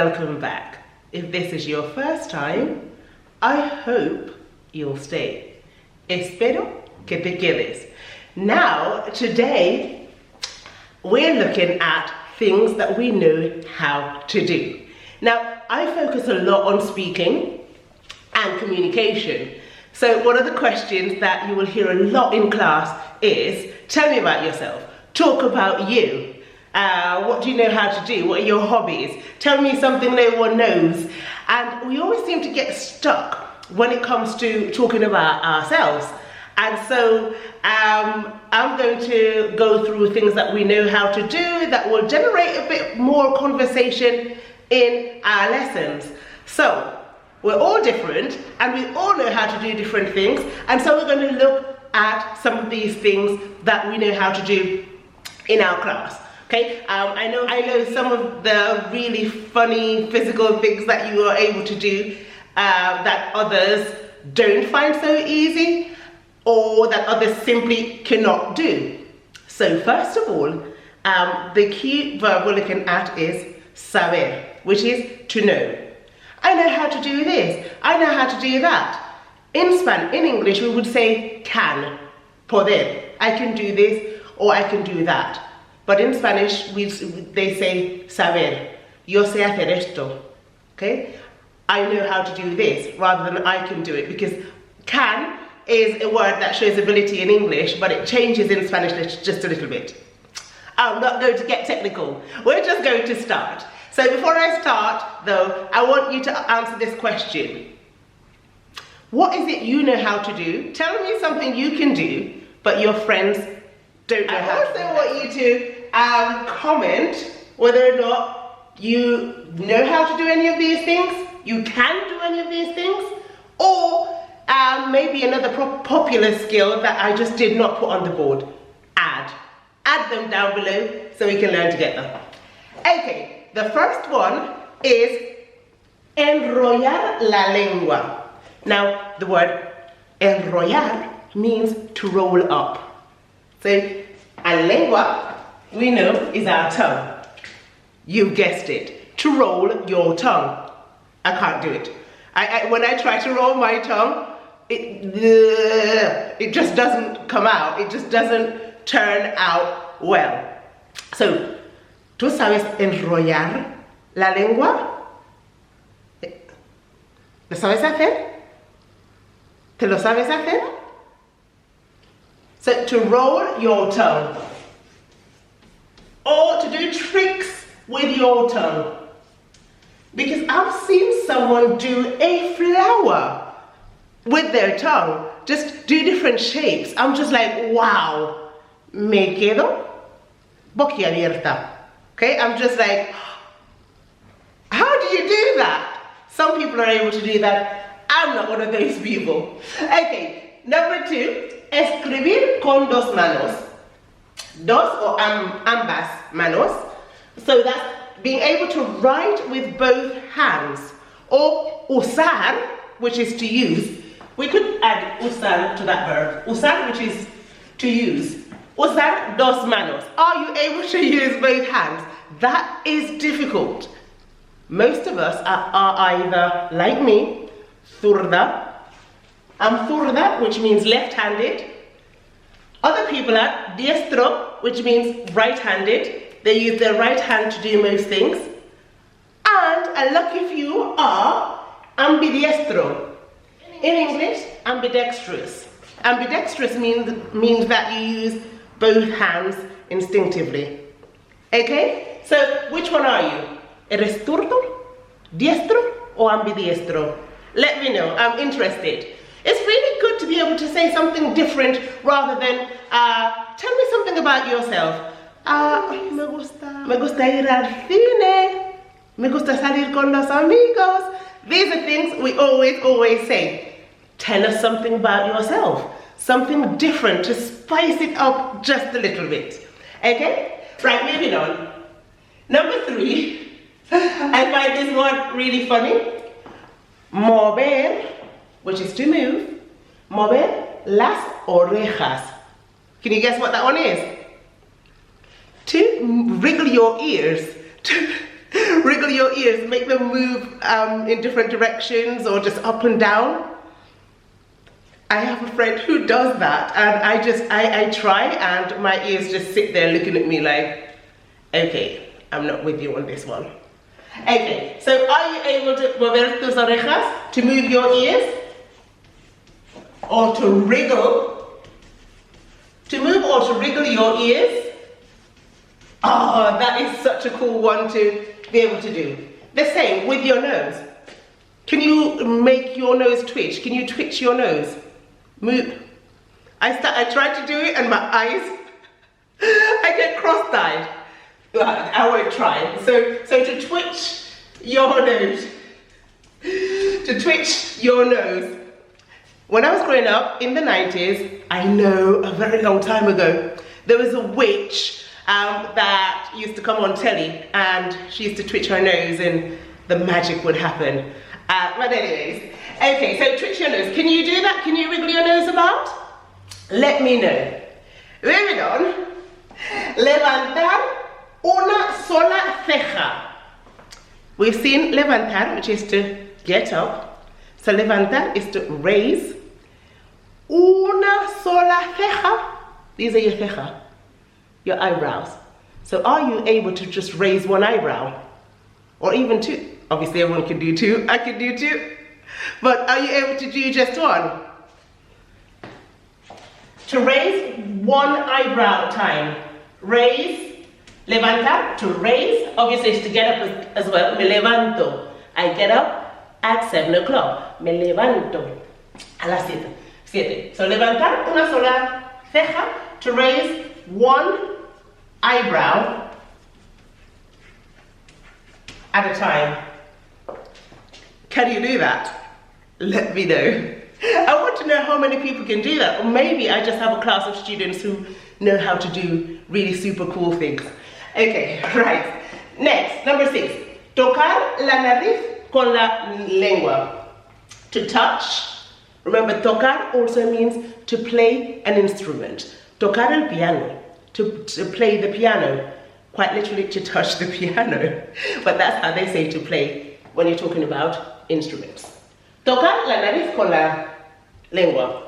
welcome back. If this is your first time, I hope you'll stay. Espero que te quedes. Now, today, we're looking at things that we know how to do. Now, I focus a lot on speaking and communication. So one of the questions that you will hear a lot in class is, tell me about yourself, talk about you. What do you know how to do? What are your hobbies? Tell me something no one knows. And we always seem to get stuck when it comes to talking about ourselves. And so I'm going to go through things that we know how to do that will generate a bit more conversation in our lessons. So we're all different and we all know how to do different things. And so we're going to look at some of these things that we know how to do in our class. Okay, I know some of the really funny physical things that you are able to do that others don't find so easy, or that others simply cannot do. So first of all, the key verb we're looking at is saber, which is to know. I know how to do this, I know how to do that. In English, we would say can, poder. I can do this or I can do that. But in Spanish, they say saber. Yo sé hacer esto. Okay? I know how to do this rather than I can do it, because can is a word that shows ability in English, but it changes in Spanish just a little bit. I'm not going to get technical. We're just going to start. So before I start, though, I want you to answer this question. What is it you know how to do? Tell me something you can do, but your friends don't know how to do. I also want you to comment whether or not you know how to do any of these things, you can do any of these things, or maybe another popular skill that I just did not put on the board. Add them down below so we can learn together. Okay, the first one is enrollar la lengua. Now, the word enrollar means to roll up. So, a lengua, we know, is our tongue. You guessed it, to roll your tongue. I can't do it. When I try to roll my tongue, it just doesn't come out. It just doesn't turn out well. So, ¿tú sabes enrollar la lengua? ¿Lo sabes hacer? ¿Te lo sabes hacer? So, to roll your tongue, or to do tricks with your tongue. Because I've seen someone do a flower with their tongue, just do different shapes. I'm just like, wow, me quedo boquiabierta. Okay, I'm just like, how do you do that? Some people are able to do that. I'm not one of those people. Okay, number 2, escribir con dos manos. Dos or ambas manos. So that's being able to write with both hands. Or usar, which is to use. We could add usar to that verb. Usar, which is to use. Usar dos manos. Are you able to use both hands? That is difficult. Most of us are either, like me, zurda. I'm zurda, which means left-handed. Other people are diestro, which means right-handed. They use their right hand to do most things. And a lucky few are ambidiestro. In English, ambidextrous. Ambidextrous means that you use both hands instinctively. Okay? So, which one are you? ¿Eres zurdo, diestro, or ambidiestro? Let me know. I'm interested. It's really good to be able to say something different rather than tell me something about yourself. Me gusta ir al cine. Me gusta salir con los amigos. These are things we always say. Tell us something about yourself. Something different to spice it up just a little bit. Okay? Right, moving on. Number 3. I find this one really funny. Mover, which is to move. Mover las orejas. Can you guess what that one is? To wriggle your ears. Wriggle your ears, make them move in different directions or just up and down. I have a friend who does that, and I try, and my ears just sit there looking at me like, okay, I'm not with you on this one. Okay, so are you able to mover tus orejas, to move your ears? Or to wriggle? To move or to wriggle your ears? Oh, that is such a cool one to be able to do. The same with your nose. Can you make your nose twitch? Can you twitch your nose? Move. I tried to do it and my eyes, I get cross-eyed. I won't try. So to twitch your nose, When I was growing up in the 90s, I know a very long time ago, there was a witch that used to come on telly, and she used to twitch her nose and the magic would happen. But anyways, okay, so twitch your nose. Can you do that? Can you wriggle your nose about? Let me know. Moving on. Levantar una sola ceja. We've seen levantar, which is to get up. So levantar is to raise. Una sola ceja. These are your ceja, your eyebrows. So are you able to just raise one eyebrow? Or even two? Obviously everyone can do two. I can do two. But are you able to do just one? To raise one eyebrow time. Raise, levantar, to raise. Obviously it's to get up as well. Me levanto. I get up at 7 o'clock. Me levanto a las 7. So levantar una sola ceja, to raise one eyebrow at a time. Can you do that? Let me know. I want to know how many people can do that, or maybe I just have a class of students who know how to do really super cool things. Okay, right. Next, number 6. Tocar la nariz con la lengua. To touch. Remember, tocar also means to play an instrument. Tocar el piano, to play the piano. Quite literally to touch the piano. But that's how they say to play when you're talking about instruments. Tocar la nariz con la lengua.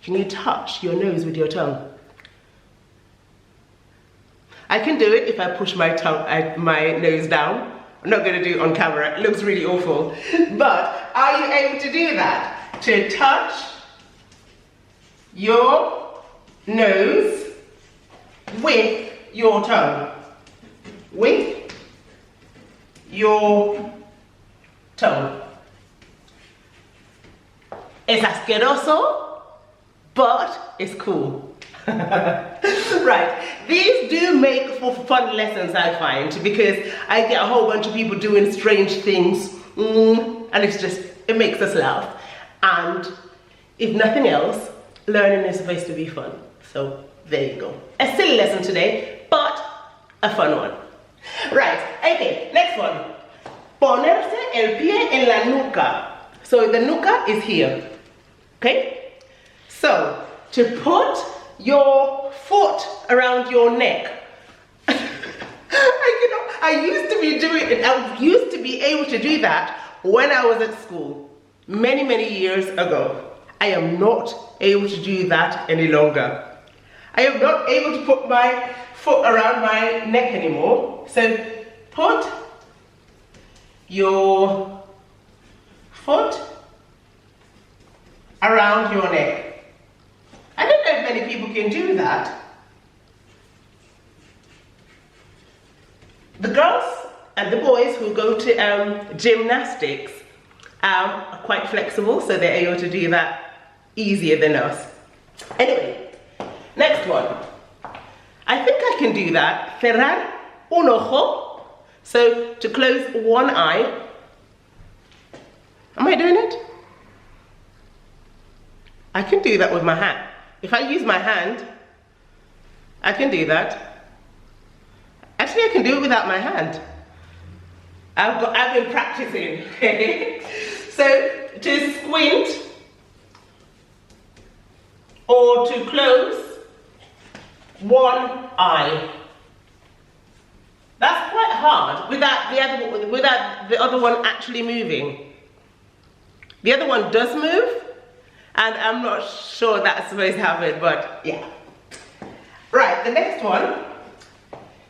Can you touch your nose with your tongue? I can do it if I push my nose down. I'm not going to do it on camera. It looks really awful. But are you able to do that? To touch your nose with your tongue. With your tongue. It's asqueroso, but it's cool. Right, these do make for fun lessons, I find, because I get a whole bunch of people doing strange things, and it makes us laugh. And if nothing else, learning is supposed to be fun. So there you go. A silly lesson today, but a fun one. Right, okay, next one. Ponerse el pie en la nuca. So the nuca is here, okay? So, to put your foot around your neck. I used to be able to do that when I was at school, many years ago. I am not able to do that any longer. I am not able to put my foot around my neck anymore. So put your foot around your neck. I don't know if many people can do that. The girls and the boys who go to gymnastics are quite flexible, so they're able to do that easier than us. Anyway, next one. I think I can do that. Cerrar un ojo. So to close one eye. Am I doing it? I can do that with my hand. If I use my hand, I can do that. Actually, I can do it without my hand. I've been practicing. So to squint or to close one eye. That's quite hard without the other one actually moving. The other one does move, and I'm not sure that's supposed to happen, but yeah. Right, the next one.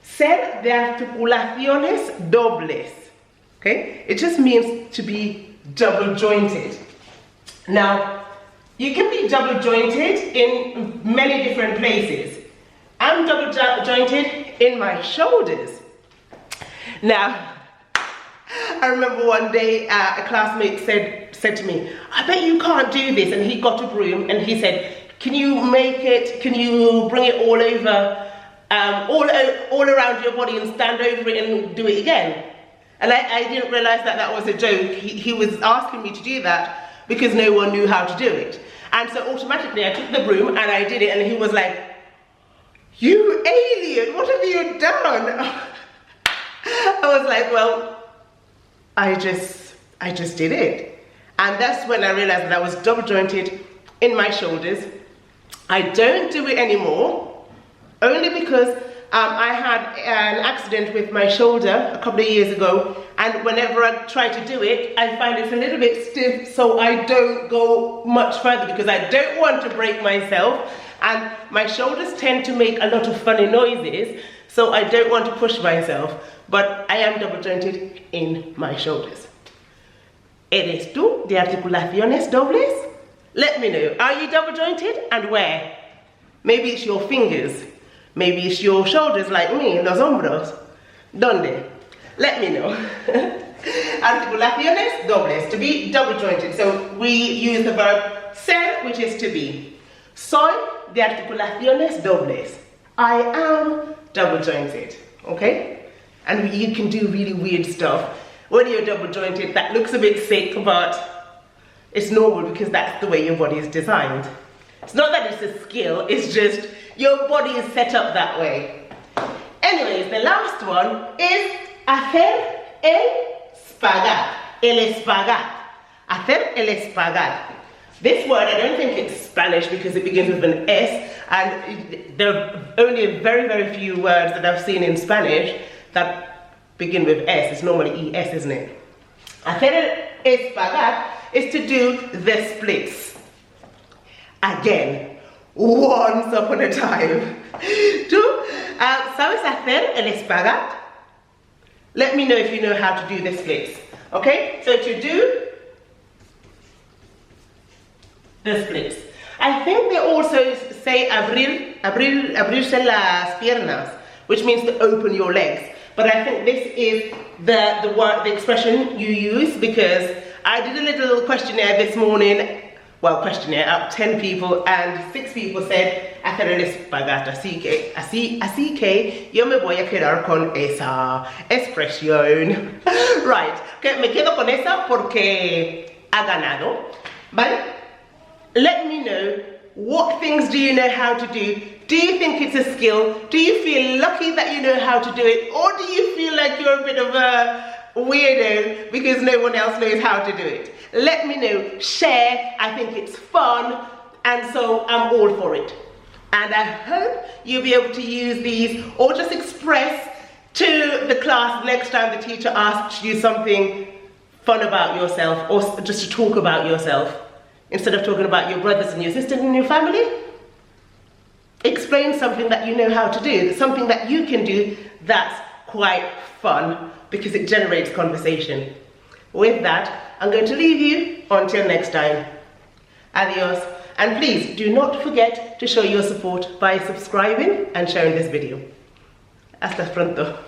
Ser de articulaciones dobles. Okay, it just means to be double jointed. Now, you can be double jointed in many different places. I'm double jointed in my shoulders. Now, I remember one day a classmate said to me, I bet you can't do this, and he got a broom and he said, can you bring it all over, all around your body and stand over it and do it again? And I didn't realize that was a joke. He was asking me to do that because no one knew how to do it. And so automatically I took the broom and I did it, and he was like, you alien, what have you done? I was like, well, I just did it. And that's when I realized that I was double jointed in my shoulders. I don't do it anymore, only because I had an accident with my shoulder a couple of years ago, and whenever I try to do it, I find it's a little bit stiff, so I don't go much further because I don't want to break myself, and my shoulders tend to make a lot of funny noises, so I don't want to push myself, but I am double jointed in my shoulders. ¿Eres tú de articulaciones dobles? Let me know, are you double jointed, and where? Maybe it's your fingers. Maybe it's your shoulders like me, los hombros. ¿Dónde? Let me know. Articulaciones dobles, to be double jointed. So we use the verb ser, which is to be. Soy de articulaciones dobles. I am double jointed, okay? And you can do really weird stuff. When you're double jointed, that looks a bit sick, but it's normal because that's the way your body is designed. It's not that it's a skill, it's just your body is set up that way. Anyways, the last one is hacer el espagat. El espagat. Hacer el espagat. This word, I don't think it's Spanish because it begins with an S, and there are only very, very few words that I've seen in Spanish that begin with S. It's normally ES, isn't it? Hacer el espagat is to do the splits. Again, once upon a time. ¿Tú sabes hacer el espagat? Let me know if you know how to do the splits. Okay, so to do the splits. I think they also say abrirse las piernas, which means to open your legs. But I think this is the word, the expression you use, because I did a little questionnaire this morning. Well, questionnaire out 10 people, and 6 people said hacer el espagat, así que yo me voy a quedar con esa expresión. Right, que me quedo con esa porque ha ganado, ¿vale? Let me know, what things do you know how to do? Do you think it's a skill? Do you feel lucky that you know how to do it? Or do you feel like you're a bit of a weirdo because no one else knows how to do it? Let me know, share, I think it's fun, and so I'm all for it. And I hope you'll be able to use these, or just express to the class next time the teacher asks you something fun about yourself, or just to talk about yourself. Instead of talking about your brothers and your sisters and your family, explain something that you know how to do, something that you can do that's quite fun, because it generates conversation. With that, I'm going to leave you until next time. Adios. And please do not forget to show your support by subscribing and sharing this video. Hasta pronto.